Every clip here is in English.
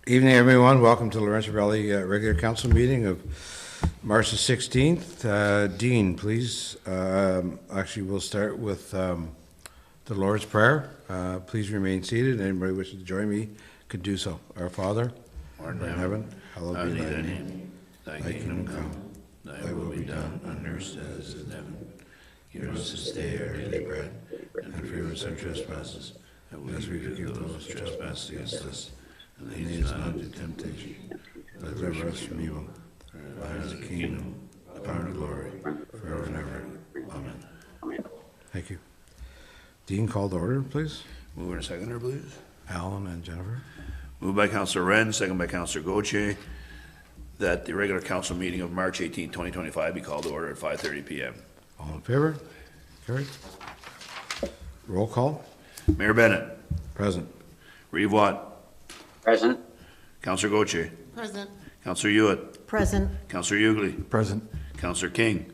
Evening, everyone. Welcome to Laurentian Valley regular council meeting of March the 16th. Dean, please. Actually, we'll start with the Lord's Prayer. Please remain seated. Anybody wishing to join me could do so. Our Father, Art in heaven, hallowed be thy name. Thy kingdom come, thy will be done on earth as in heaven. Give us this day our daily bread, and forgive us our trespasses, as we forgive those who trespass against us. And lead us not into temptation, but deliver us from evil. For thine is the kingdom, the power, and the glory, forever and ever. Amen. Thank you. Dean, call to order, please. Mover and seconder, please. Alan and Jennifer. Moved by Councillor Wren, second by Councillor Gauthier, that the regular council meeting of March 18, 2025 be called to order at 5:30 p.m. All in favor? Carried. Roll call. Mayor Bennett. Present. Reeve Watt. Present. Councillor Gauthier. Present. Councillor Hewitt. Present. Councillor Hughley. Present. Councillor King.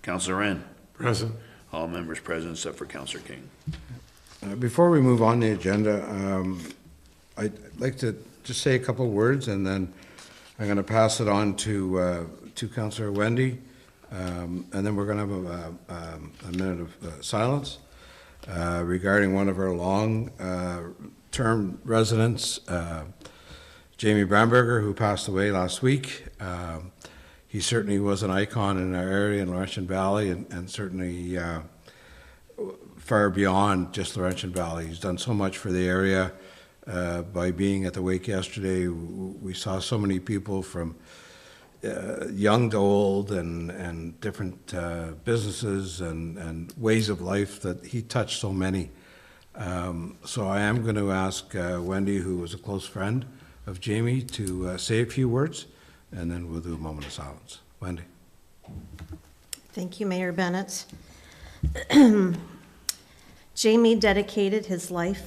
Councillor Wren. Present. All members present except for Councillor King. Before we move on the agenda, I'd like to just say a couple of words, and then I'm going to pass it on to Councillor Wendy, and then we're going to have a minute of silence regarding one of our long-term residents, Jamie Bramberger, who passed away last week. He certainly was an icon in our area in Laurentian Valley, and certainly far beyond just Laurentian Valley. He's done so much for the area. By being at the wake yesterday, we saw so many people from young to old and different businesses and ways of life that he touched so many. So I am going to ask Wendy, who was a close friend of Jamie, to say a few words, and then we'll do a moment of silence. Wendy. Thank you, Mayor Bennett. Jamie dedicated his life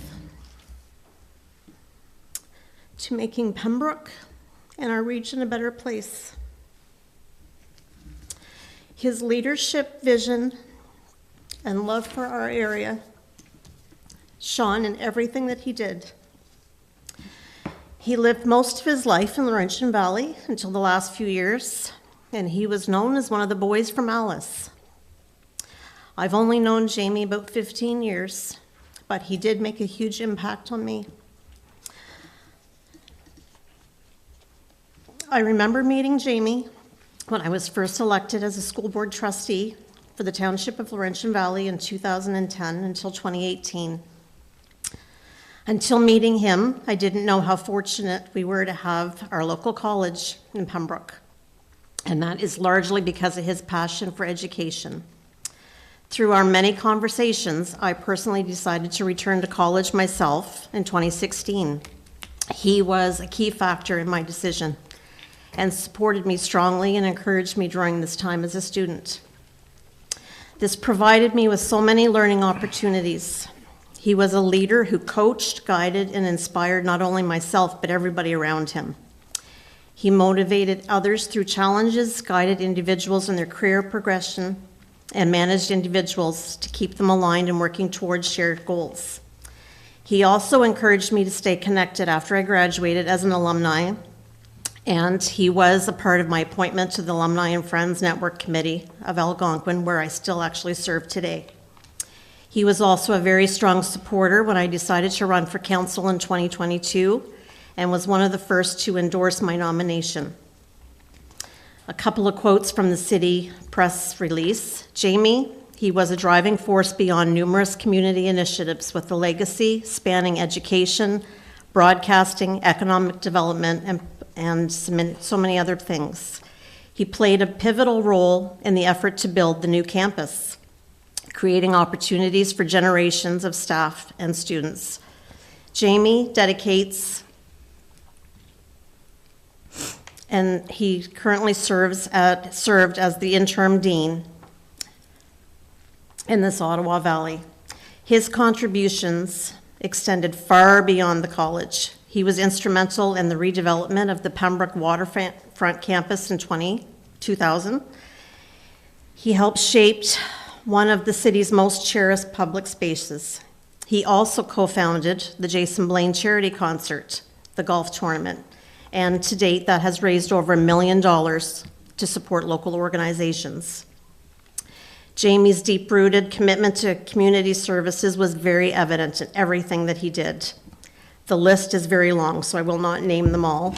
to making Pembroke and our region a better place. His leadership, vision, and love for our area shone in everything that he did. He lived most of his life in Laurentian Valley until the last few years, and he was known as one of the boys from Alice. I've only known Jamie about 15 years, but he did make a huge impact on me. I remember meeting Jamie when I was first elected as a school board trustee for the Township of Laurentian Valley in 2010 until 2018. Until meeting him, I didn't know how fortunate we were to have our local college in Pembroke, and that is largely because of his passion for education. Through our many conversations, I personally decided to return to college myself in 2016. He was a key factor in my decision and supported me strongly and encouraged me during this time as a student. This provided me with so many learning opportunities. He was a leader who coached, guided, and inspired not only myself, but everybody around him. He motivated others through challenges, guided individuals in their career progression, and managed individuals to keep them aligned and working towards shared goals. He also encouraged me to stay connected after I graduated as an alumni, and he was a part of my appointment to the Alumni and Friends Network Committee of Algonquin, where I still actually serve today. He was also a very strong supporter when I decided to run for council in 2022, and was one of the first to endorse my nomination. A couple of quotes from the city press release. Jamie, he was a driving force beyond numerous community initiatives with a legacy spanning education, broadcasting, economic development, and so many other things. He played a pivotal role in the effort to build the new campus, creating opportunities for generations of staff and students. Jamie dedicates, and he currently served as the interim dean in this Ottawa Valley. His contributions extended far beyond the college. He was instrumental in the redevelopment of the Pembroke Waterfront campus in 2000. He helped shape one of the city's most cherished public spaces. He also co-founded the Jason Blaine Charity Concert the golf tournament. And to date, that has raised over $1 million to support local organizations. Jamie's deep-rooted commitment to community services was very evident in everything that he did. The list is very long, so I will not name them all.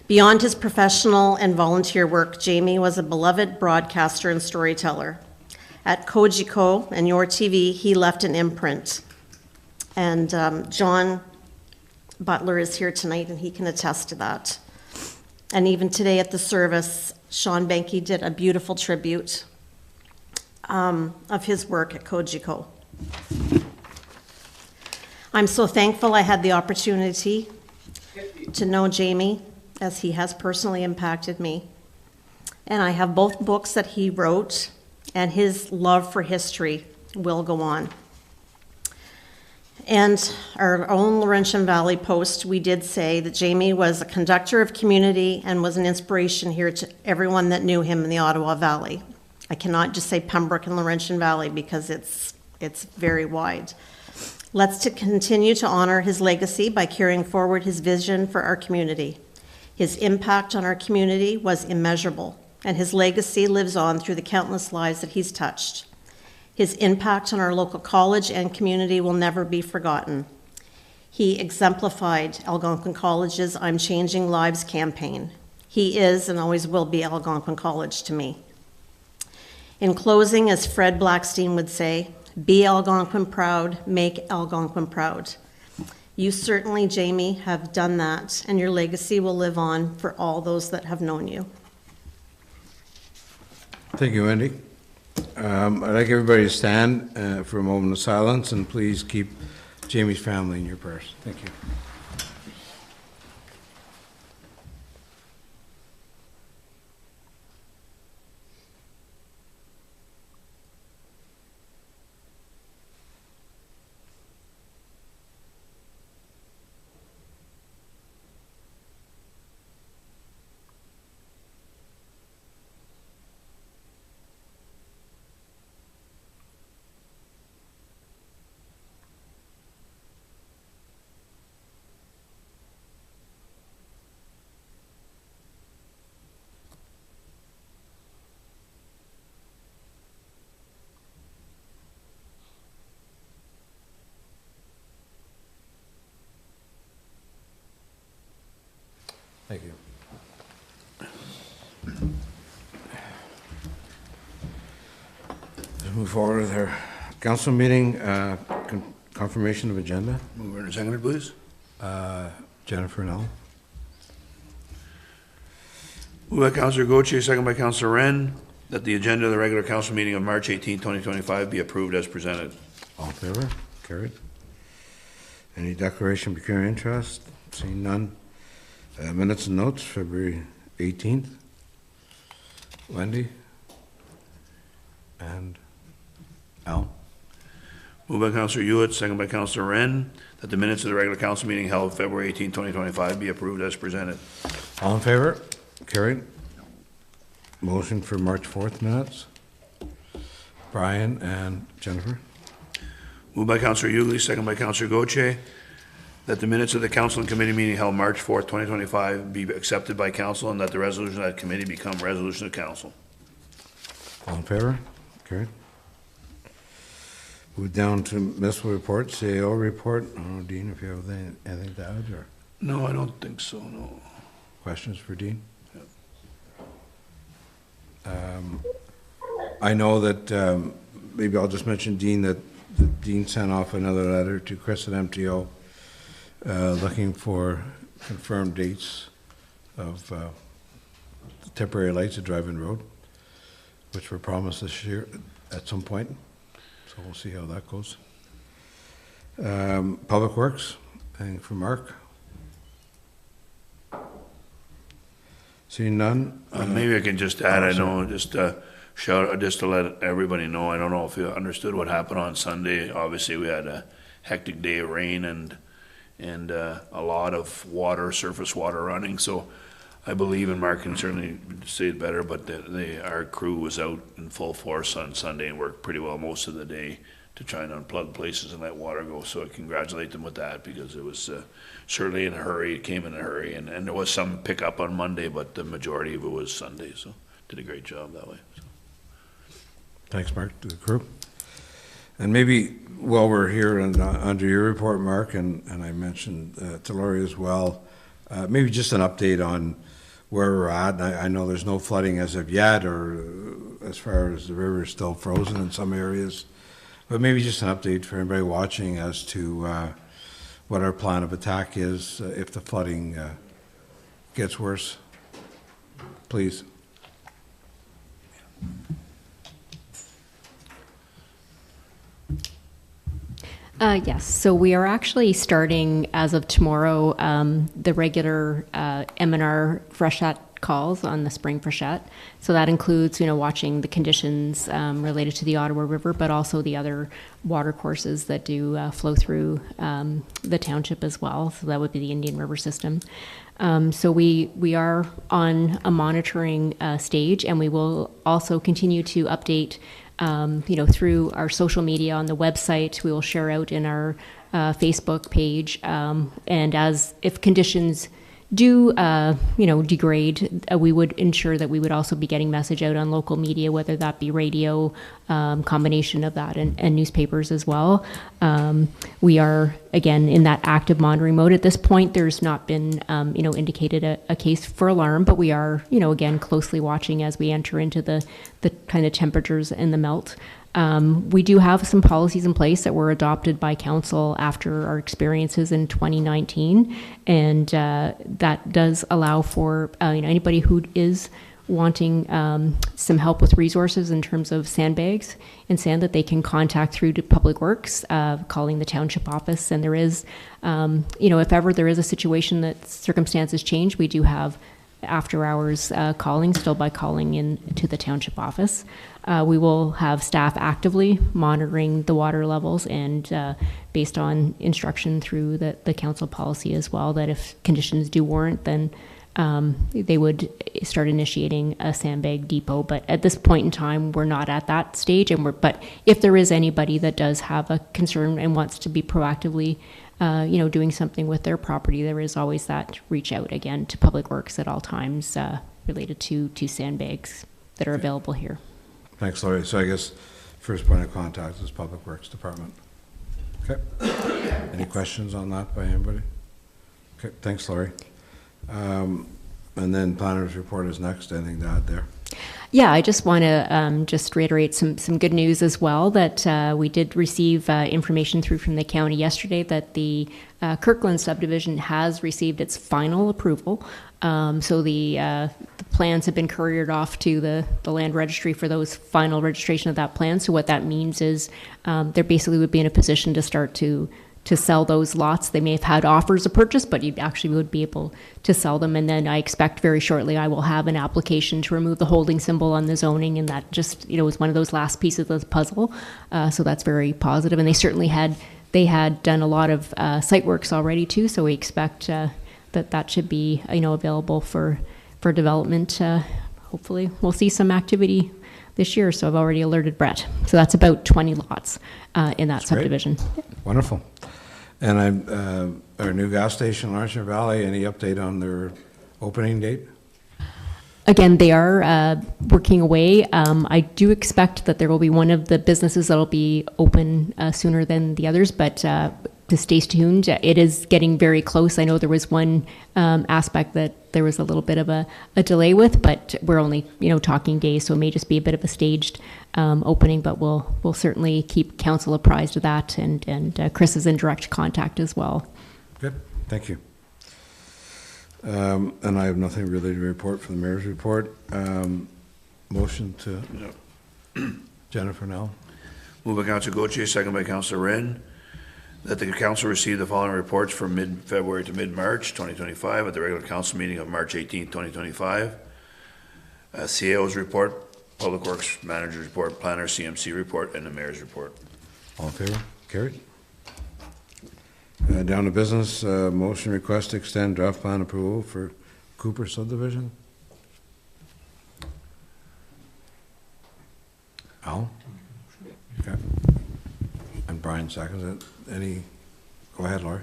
Beyond his professional and volunteer work, Jamie was a beloved broadcaster and storyteller. At Kojiko and Your TV, he left an imprint. And John Butler is here tonight, and he can attest to that. And even today at the service, Sean Benke did a beautiful tribute of his work at Kojiko. I'm so thankful I had the opportunity to know Jamie, as he has personally impacted me. And I have both books that he wrote, and his love for history will go on. And our own Laurentian Valley Post, we did say that Jamie was a conductor of community and was an inspiration here to everyone that knew him in the Ottawa Valley. I cannot just say Pembroke and Laurentian Valley because it's very wide. Let's continue to honor his legacy by carrying forward his vision for our community. His impact on our community was immeasurable, and his legacy lives on through the countless lives that he's touched. His impact on our local college and community will never be forgotten. He exemplified Algonquin College's I'm Changing Lives campaign. He is and always will be Algonquin College to me. In closing, as Fred Blackstein would say, be Algonquin proud, make Algonquin proud. You certainly, Jamie, have done that, and your legacy will live on for all those that have known you. Thank you, Wendy. I'd like everybody to stand for a moment of silence, and please keep Jamie's family in your prayers. Thank you. Thank you. Let's move forward with our council meeting, confirmation of agenda. Mover and seconder, please. Jennifer Nell. Moved by Councillor Gauthier, second by Councillor Wren, that the agenda of the regular council meeting of March 18, 2025 be approved as presented. All in favor? Carried. Any declaration of pecuniary interest? Seeing none. Minutes and notes, February 18th. Wendy? And Al? Moved by Councillor Hewitt, second by Councillor Wren, that the minutes of the regular council meeting held February 18, 2025 be approved as presented. All in favor? Carried. Motion for March 4th minutes. Brian and Jennifer? Moved by Councillor Hughley, second by Councillor Gauthier, that the minutes of the council and committee meeting held March 4th, 2025 be accepted by council and that the resolution of that committee become resolution of council. All in favor? Carried. Move down to municipal report, CAO report. I don't know, Dean, if you have anything to add or No, I don't think so, no. questions for Dean? I know that, maybe I'll just mention, Dean, that Dean sent off another letter to Chris at MTO looking for confirmed dates of temporary lights at Drive-In Road, which were promised this year at some point. So we'll see how that goes. Public Works, anything from Mark? Seeing none? Maybe I can just add, I know, just just to let everybody know, I don't know if you understood what happened on Sunday. Obviously, we had a hectic day of rain and a lot of water, surface water running. So I believe, and Mark can certainly say it better, but our crew was out in full force on Sunday and worked pretty well most of the day try and unplug places and let water go. So I congratulate them with that, because it was certainly in a hurry. It came in a hurry, and there was some pickup on Monday, but the majority of it was Sunday. So did a great job that way. So. Thanks, Mark, to the crew. And maybe while we're here and under your report, Mark, and I mentioned to Laurie as well, maybe just an update on where we're at. I know there's no flooding as of yet, or as far as the river is still frozen in some areas, but maybe just an update for anybody watching as to what our plan of attack is if the flooding gets worse. Please. Yes, so we are actually starting as of tomorrow the regular M&R freshet calls on the spring freshet. So that includes, watching the conditions related to the Ottawa River, but also the other water courses that do flow through the township as well. So that would be the Indian River system. So we are on a monitoring stage, and we will also continue to update through our social media on the website. We will share out in our Facebook page. And if conditions do, degrade, we would ensure that we would also be getting message out on local media, whether that be radio, combination of that, and newspapers as well. We are, again, in that active monitoring mode. At this point, there's not been, indicated a case for alarm, but we are, again, closely watching as we enter into the kind of temperatures and the melt. We do have some policies in place that were adopted by council after our experiences in 2019, and that does allow for anybody who is wanting some help with resources in terms of sandbags and sand that they can contact through to Public Works, calling the township office. And there is, if ever there is a situation that circumstances change, we do have after hours calling, still by calling in to the township office. We will have staff actively monitoring the water levels, and based on instruction through the council policy as well, that if conditions do warrant, then they would start initiating a sandbag depot. But at this point in time, we're not at that stage. But if there is anybody that does have a concern and wants to be proactively doing something with their property, there is always that reach out again to Public Works at all times related to sandbags that are available here. Thanks, Laurie. So I guess first point of contact is Public Works Department. Okay. Any questions on that by anybody? Okay, thanks, Laurie. And then planner's report is next. Anything to add there? Yeah, I just want to just reiterate some good news as well, that we did receive information through from the county yesterday that the Kirkland subdivision has received its final approval. So the plans have been couriered off to the land registry for those final registration of that plan. So what that means is they basically would be in a position to start to sell those lots. They may have had offers of purchase, but you actually would be able to sell them. And then I expect very shortly I will have an application to remove the holding symbol on the zoning, and that just is one of those last pieces of the puzzle. So that's very positive. And they certainly had done a lot of site works already too. So we expect that should be available for development. Hopefully we'll see some activity this year. So I've already alerted Brett. So that's about 20 lots in that subdivision. Great. Wonderful. And our new gas station, Laurentian Valley, any update on their opening date? Again, they are working away. I do expect that there will be one of the businesses that will be open sooner than the others, but to stay tuned. It is getting very close. I know there was one aspect that there was a little bit of a delay with, but we're only talking days, so it may just be a bit of a staged opening. But we'll certainly keep council apprised of that, and Chris is in direct contact as well. Good, thank you. And I have nothing really to report for the mayor's report. Motion to Jennifer now. Moved by Councilor Gauthier, second by Councilor Wren, that the council receive the following reports from mid-February to mid-March 2025 at the regular council meeting of March 18, 2025. CAO's report, Public Works Manager's report, Planner CMC report, and the Mayor's report. All in favor? Carried. Down to business, motion request to extend draft plan approval for Cooper subdivision. Al? Okay. Brian seconds it. Go ahead, Laurie.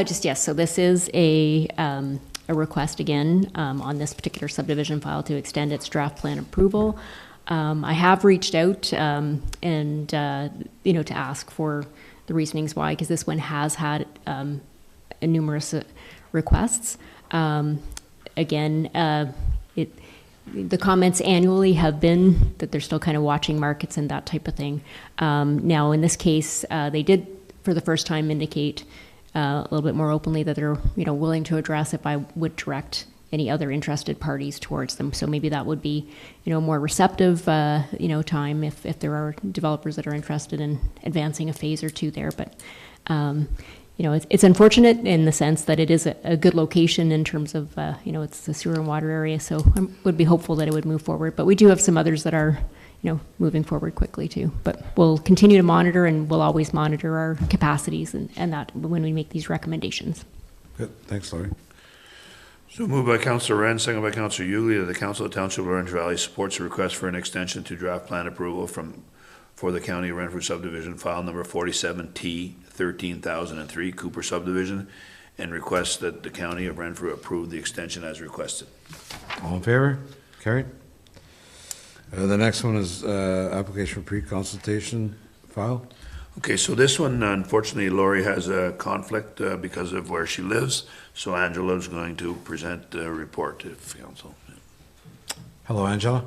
Just yes, so this is a request again on this particular subdivision file to extend its draft plan approval. I have reached out and to ask for the reasonings why, because this one has had numerous requests. Again, the comments annually have been that they're still kind of watching markets and that type of thing. Now, in this case, they did for the first time indicate a little bit more openly that they're willing to address if I would direct any other interested parties towards them. So maybe that would be more receptive time if there are developers that are interested in advancing a phase or two there. But it's unfortunate in the sense that it is a good location in terms of it's the sewer and water area. So I would be hopeful that it would move forward. But we do have some others that are moving forward quickly too. But we'll continue to monitor, and we'll always monitor our capacities and that when we make these recommendations. Good, thanks, Laurie. So moved by Councillor Wren, second by Councillor Ugly, that the Council of Township of Laurentian Valley supports a request for an extension to draft plan approval for the County of Renfrew subdivision, file number 47T 13,003, Cooper subdivision, and requests that the County of Renfrew approve the extension as requested. All in favor? Carried. The next one is application for pre-consultation file. Okay, so this one, unfortunately, Lori has a conflict because of where she lives, so Angela's going to present the report to council. Hello, Angela.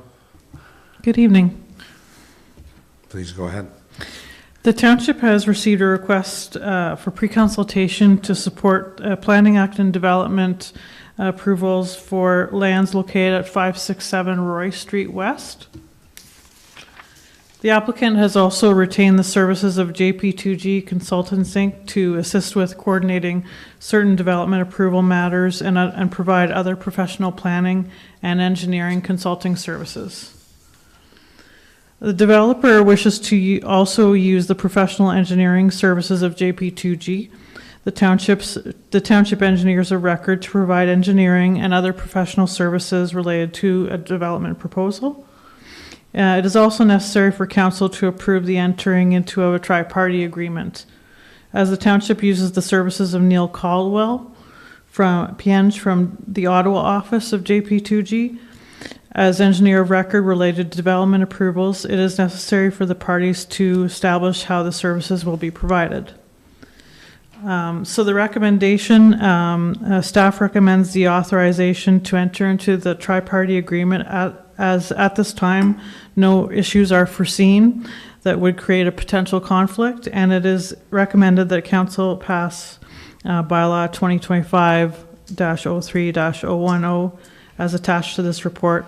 Good evening. Please go ahead. The township has received a request for pre-consultation to support Planning Act and Development approvals for lands located at 567 Roy Street West. The applicant has also retained the services of JP2G Consultants Inc. to assist with coordinating certain development approval matters and provide other professional planning and engineering consulting services. The developer wishes to also use the professional engineering services of JP2G, the township engineers of record, to provide engineering and other professional services related to a development proposal. It is also necessary for council to approve the entering into of a tri-party agreement. As the township uses the services of Neil Caldwell from the Ottawa office of JP2G as engineer of record related to development approvals, it is necessary for the parties to establish how the services will be provided. So the recommendation, staff recommends the authorization to enter into the tri-party agreement as at this time, no issues are foreseen that would create a potential conflict, and it is recommended that council pass bylaw 2025-03-010 as attached to this report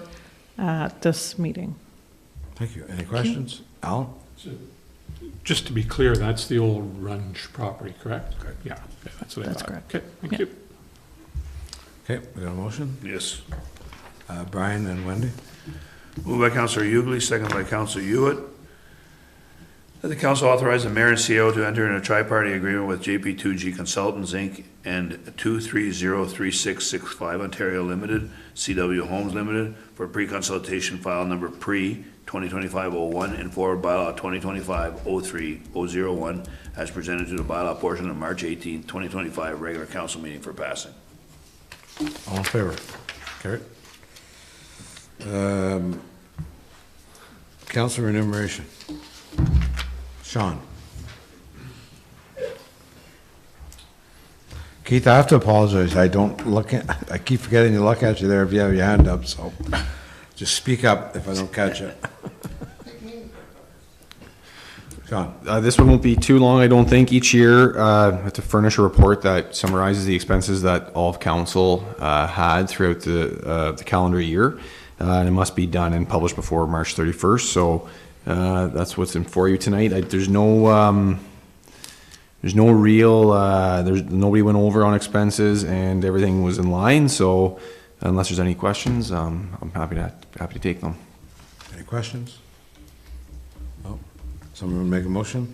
at this meeting. Thank you. Any questions? Alan? Just to be clear, that's the old Runge property, correct? Correct. Yeah, okay, that's what I thought. That's correct. Okay, thank Yeah. you. Okay, we got a motion. Yes. Brian and Wendy. Moved by Councillor Ugly, second by Councillor Hewitt, that the council authorize the mayor and CO to enter in a tri-party agreement with JP2G Consultants Inc. and 2303665 Ontario Limited, CW Homes Limited, for pre-consultation file number pre-2025-01 and forward bylaw 2025-03-001 as presented to the bylaw portion of March 18, 2025 regular council meeting for passing. All in favor? Carried. Council remuneration. Sean. Keith, I have to apologize. I keep forgetting to look at you there if you have your hand up, so just speak up if I don't catch it. Sean. This one won't be too long, I don't think. Each year, I have to furnish a report that summarizes the expenses that all of council had throughout the calendar year. And it must be done and published before March 31st. So that's what's in for you tonight. There's nobody went over on expenses and everything was in line. So unless there's any questions, I'm happy to take them. Any questions? Oh, someone will make a motion?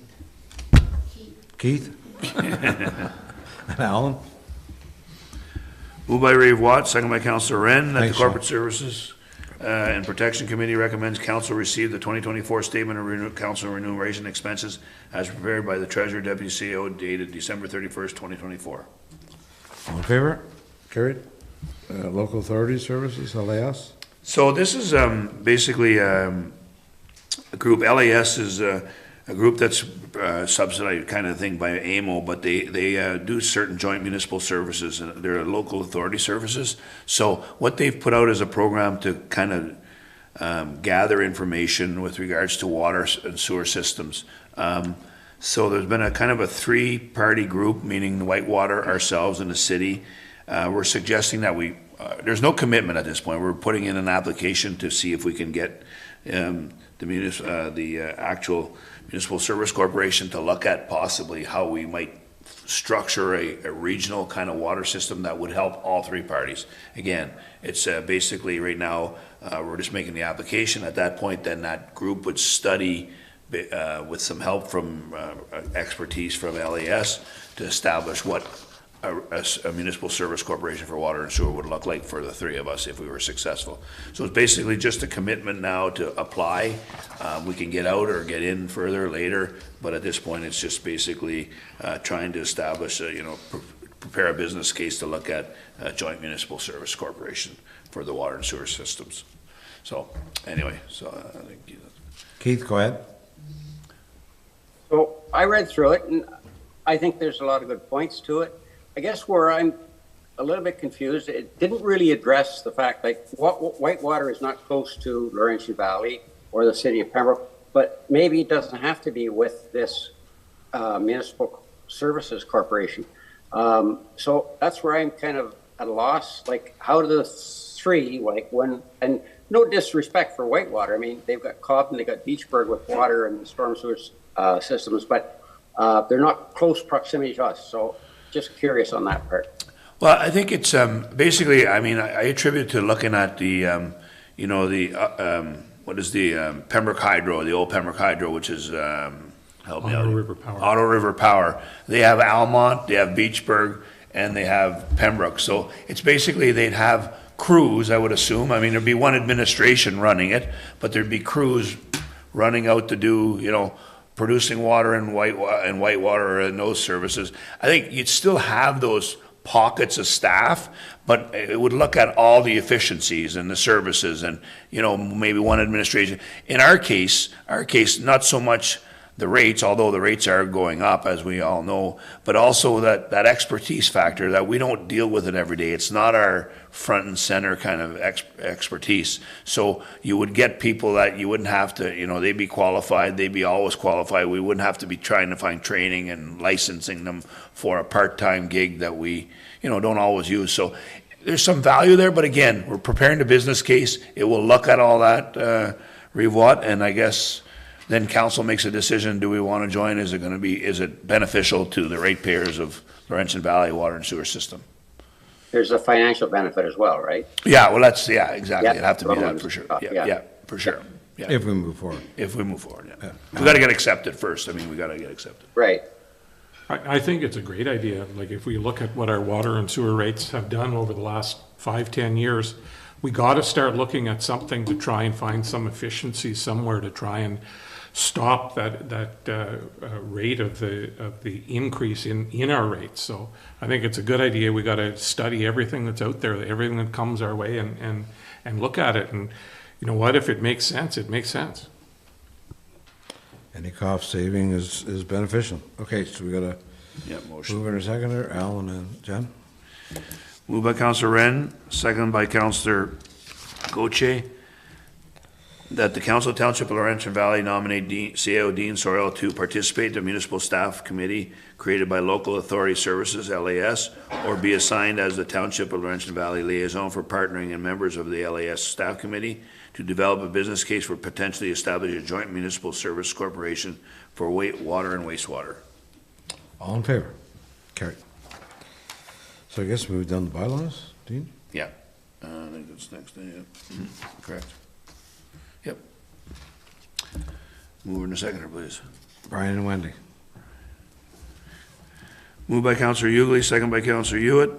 Keith? And Alan? Moved by Ray Watt, second by Councillor Wren, that the Thanks, corporate services and Protection Committee recommends council receive the 2024 Statement of Council Remuneration Expenses as prepared by the Treasurer Deputy CEO dated December 31st, 2024. All in favor? Carried. Local Authority Services, LAS? So this is basically a group. LAS is a group that's subsidized kind of thing by AMO, but they do certain joint municipal services. They're local authority services. So what they've put out is a program to kind of gather information with regards to water and sewer systems. So there's been a kind of a three-party group, meaning Whitewater, ourselves, and the city. We're suggesting that there's no commitment at this point. We're putting in an application to see if we can get the actual Municipal Service Corporation to look at possibly how we might structure a regional kind of water system that would help all three parties. Again, it's basically right now, we're just making the application. At that point, then that group would study with some help from expertise from LAS to establish what a municipal service corporation for water and sewer would look like for the three of us if we were successful. So it's basically just a commitment now to apply. We can get out or get in further later, but at this point, it's just basically trying to establish, prepare a business case to look at a joint municipal service corporation for the water and sewer systems. So anyway, I think. Keith, go ahead. So I read through it, and I think there's a lot of good points to it. I guess where I'm a little bit confused, it didn't really address the fact, like, Whitewater is not close to Laurentian Valley or the city of Pembroke, but maybe it doesn't have to be with this municipal services corporation. So that's where I'm kind of at a loss. Like, how do the three, and no disrespect for Whitewater. I mean, they've got Cobden, they've got Beachburg with water and storm sewers systems, but they're not close proximity to us. So just curious on that part. Well, I think it's basically, I mean, I attribute it to looking at the, what is the Pembroke Hydro, the old Pembroke Hydro, which is, help me out. Otto River Power. Otto River Power. They have Almont, they have Beachburg, and they have Pembroke. So it's basically they'd have crews, I would assume. I mean, there'd be one administration running it, but there'd be crews running out to do, producing water and Whitewater and those services. I think you'd still have those pockets of staff, but it would look at all the efficiencies and the services and, maybe one administration. In our case, not so much the rates, although the rates are going up, as we all know, but also that expertise factor that we don't deal with it every day. It's not our front and center kind of expertise. So you would get people that you wouldn't have to, they'd be qualified, they'd be always qualified. We wouldn't have to be trying to find training and licensing them for a part-time gig that we, don't always use. So there's some value there, but again, we're preparing the business case. It will look at all that, Rivot, and I guess then council makes a decision, do we want to join? Is it beneficial to the ratepayers of Laurentian Valley water and sewer system? There's a financial benefit as well, right? Yeah, well, exactly. Yeah, It'd have to be that for sure. Yeah, for sure. Yeah. If we move forward. If we move forward, yeah. We got to get accepted first. I mean, we got to get accepted. Right. I think it's a great idea. Like, if we look at what our water and sewer rates have done over the last 5-10 years, we got to start looking at something to try and find some efficiency somewhere to try and stop that rate of the increase in our rates. So I think it's a good idea. We got to study everything that's out there, everything that comes our way, and look at it. And you know what? If it makes sense, it makes sense. Any cost saving is beneficial. Okay, so we got a Motion. mover and a seconder, Alan and Jen. Moved by Councillor Wren, second by Councillor Gauthier, that the Council of Township of Laurentian Valley nominate CAO Dean Sorrell to participate in the Municipal Staff Committee created by Local Authority Services, LAS, or be assigned as the Township of Laurentian Valley liaison for partnering and members of the LAS Staff Committee to develop a business case for potentially establish a joint municipal service corporation for water and wastewater. All in favor? Carried. So I guess we've done the bylaws, Dean? Yeah. I think that's next thing, yeah. Correct. Yep. Mover and a seconder, please. Brian and Wendy. Moved by Councillor Ugly, second by Councillor Hewitt,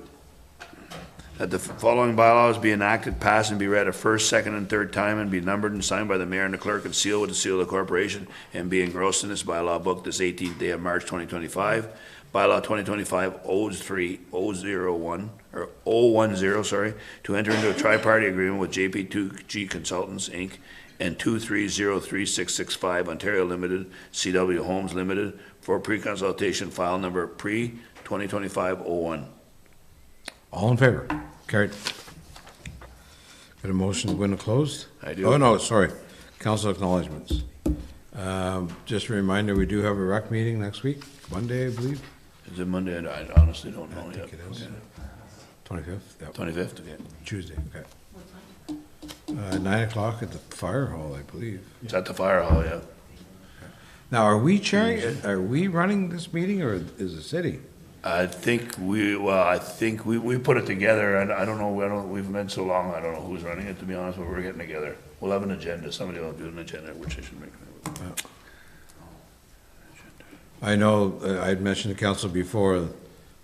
that the following bylaws be enacted, passed, and be read a first, second, and third time, and be numbered and signed by the mayor and the clerk and sealed with the seal of the corporation, and be engrossed in this bylaw book this 18th day of March 2025. Bylaw 2025-03001, or 010, sorry, to enter into a tri-party agreement with JP2G Consultants, Inc., and 2303665 Ontario Limited, CW Homes Limited, for pre-consultation file number pre-2025-01. All in favor? Carried. Got a motion to go into closed? I do. Oh, no, sorry. Council acknowledgements. Just a reminder, we do have a rec meeting next week, Monday, I believe. Is it Monday? I honestly don't know I yet. think it is. 25th? Yep. 25th, okay. Tuesday, okay. 9 o'clock at the fire hall, I believe. It's at the fire hall, yeah. Now, are we running this meeting, or is the city? I think we put it together, and I don't know, we've met so long, I don't know who's running it, to be honest, but we're getting together. We'll have an agenda, somebody will do an agenda, which I should make. I know, I'd mentioned to council before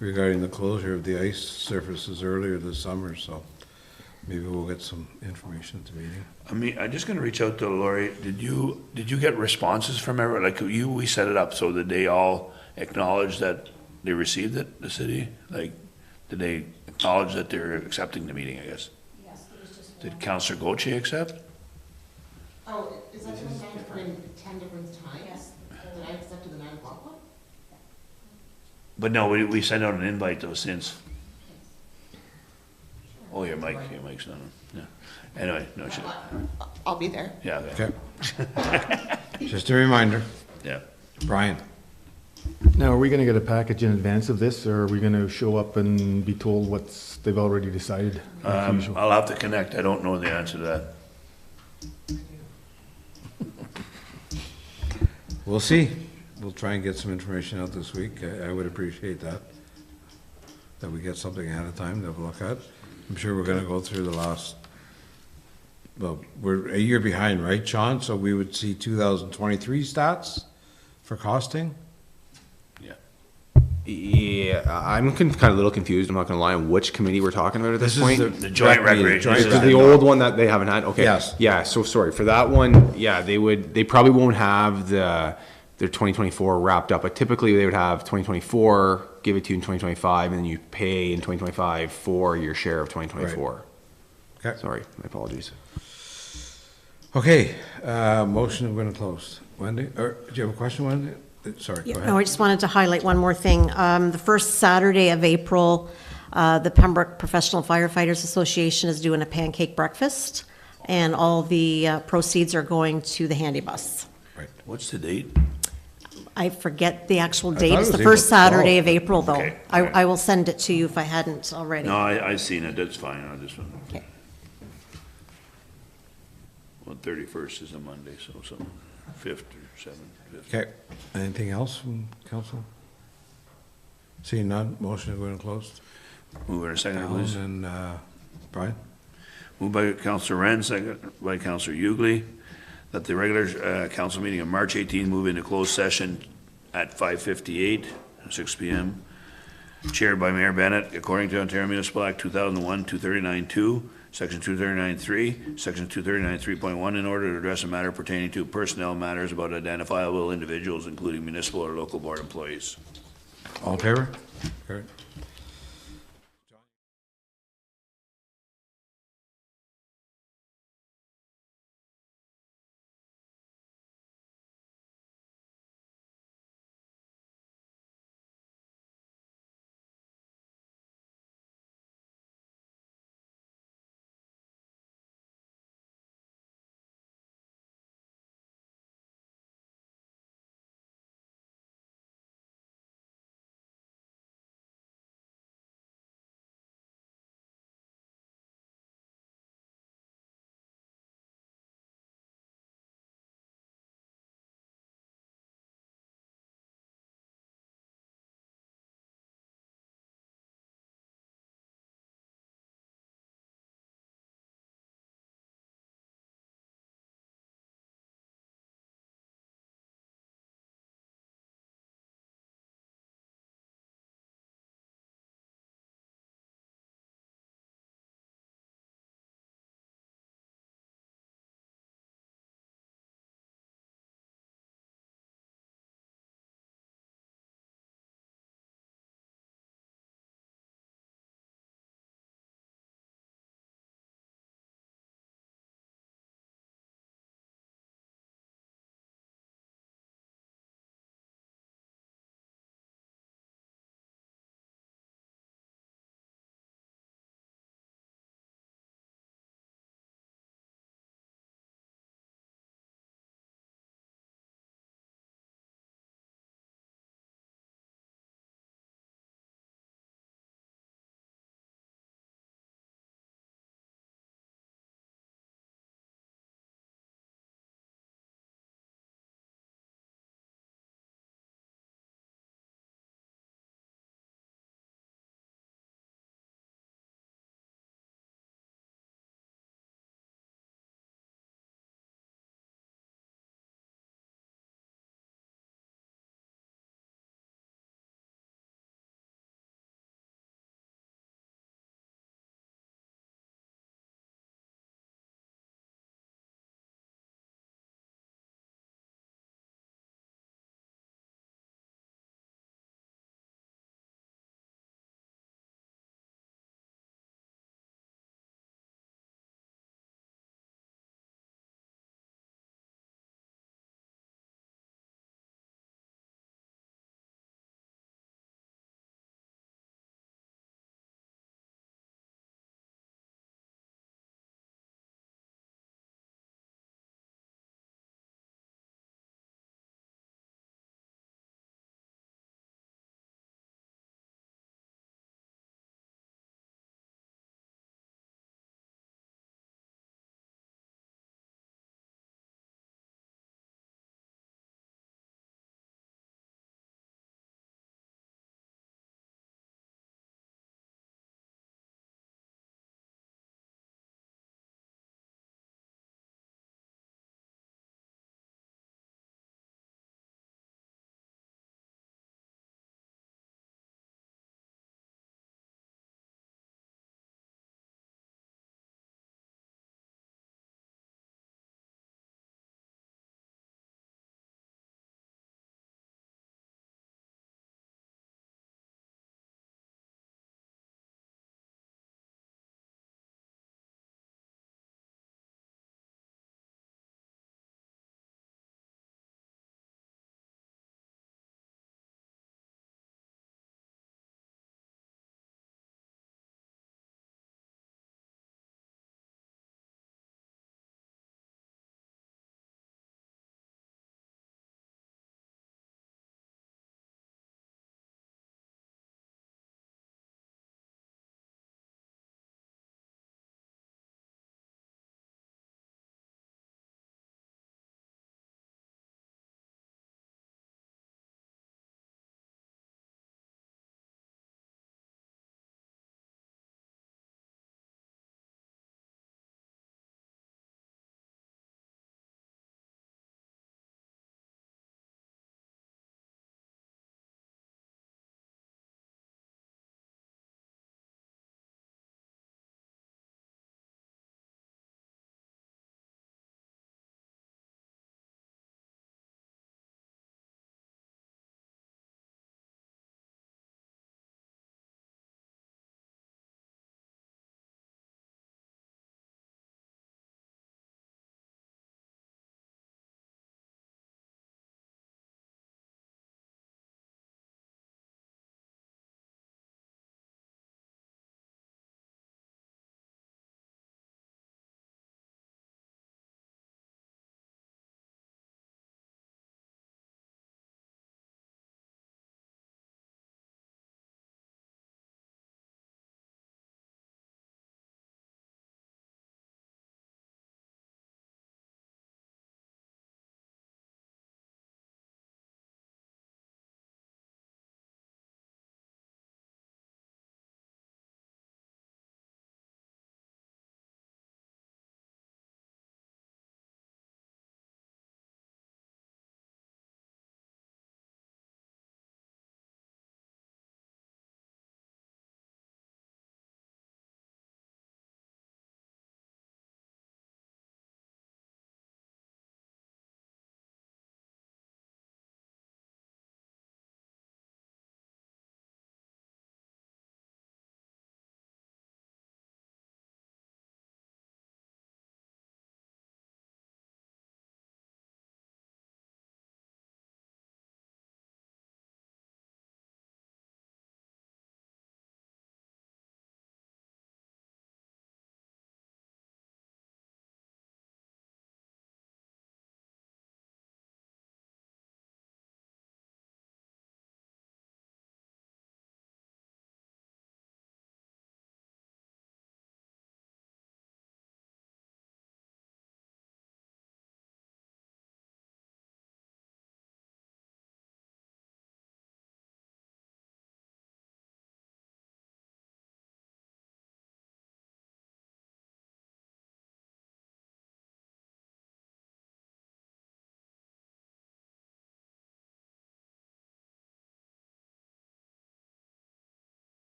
regarding the closure of the ice surfaces earlier this summer, so maybe we'll get some information at the meeting. I mean, I'm just gonna reach out to Lori. Did you get responses from everyone? Like, we set it up, so did they all acknowledge that they received it, the city? Like, did they acknowledge that they're accepting the meeting, I guess? Yes, it was just. Did Councillor Goche accept? Oh, is that the one that put in 10 different times? Yes. That I accepted the 9 o'clock one? But no, we sent out an invite though since. Oh, your mic's not on, yeah. Anyway, no, I'll be there. yeah, okay, Okay. Just a reminder. yeah. Brian? Now, are we gonna get a package in advance of this, or are we gonna show up and be told they've already decided? Like usual? I'll have to connect. I don't know the answer to that. We'll see. We'll try and get some information out this week. I would appreciate that we get something ahead of time to look at. I'm sure we're gonna go through the last, well, we're a year behind, right, Sean? So we would see 2023 stats for costing? Yeah, I'm kind of a little confused, I'm not gonna lie, on which committee we're talking about at this point. The joint recreation. This is the old one that they haven't had, okay. Yes. Yeah, so sorry, for that one, yeah, they probably won't have their 2024 wrapped up, but typically they would have 2024, give it to you in 2025, and then you pay in 2025 for your share of 2024. Okay. Sorry, my apologies. Okay, motion to go into closed. Wendy, or do you have a question, Wendy? Sorry, go No, ahead. I just wanted to highlight one more thing. The first Saturday of April, the Pembroke Professional Firefighters Association is doing a pancake breakfast, and all the proceeds are going to the handy bus. What's the date? I forget the actual thought date. it It's was the first April 12th. Saturday of April, though. Okay, all right. I will send it to you if I hadn't already. No, I seen it. That's fine. I just, Okay. well, 31st is a Monday, so some 5th or 7th. 5th. Okay, anything else from council? Seeing none, motion to go into closed. Move in a second, please. Alan and Brian? Moved by Councillor Wren, second by Councillor Hughley, that the regular council meeting on March 18 move into closed session at 5:58, 6 p.m. Chaired by Mayor Bennett, according to Ontario Municipal Act 2001, 239-2, Section 239-3, Section 239-3.1, in order to address a matter pertaining to personnel matters about identifiable individuals, including municipal or local board employees. All in favor? Carried.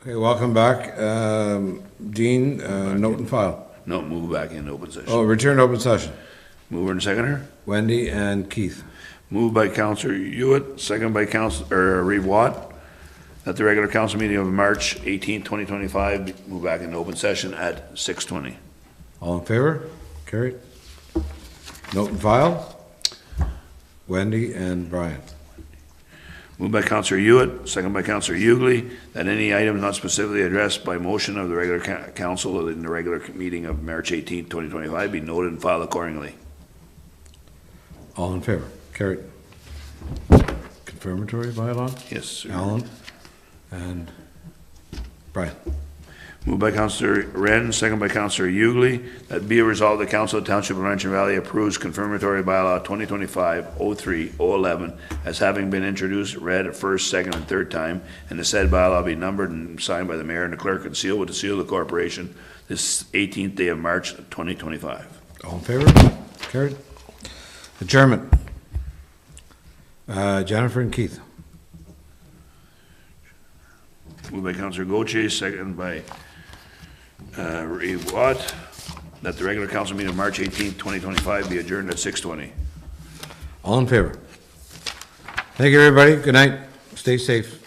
Okay, welcome back. Dean, note and file. No, move back into open session. Oh, return to open session. Mover and seconder? Wendy and Keith. Moved by Councillor Hewitt, second by Councillor Reeve Watt, that the regular council meeting of March 18, 2025, move back into open session at 6:20. All in favor? Carried. Note and file. Wendy and Brian. Moved by Councillor Hewitt, second by Councillor Hughley, that any item not specifically addressed by motion of the regular council in the regular meeting of March 18, 2025 be noted and filed accordingly. All in favor? Carried. Confirmatory bylaw? Yes, sir. Alan and Brian. Moved by Councillor Wren, second by Councillor Hughley, that be it resolved the Council of Township of Laurentian Valley approves confirmatory bylaw 2025-03-011 as having been introduced, read first, second, and third time, and the said bylaw be numbered and signed by the mayor and the clerk and sealed with the seal of the corporation this 18th day of March 2025. All in favor? Carried. Adjournment. Jennifer and Keith. Moved by Councillor Gauthier, second by Reeve Watt, that the regular council meeting of March 18th, 2025 be adjourned at 6:20. All in favor? Thank you, everybody. Good night. Stay safe.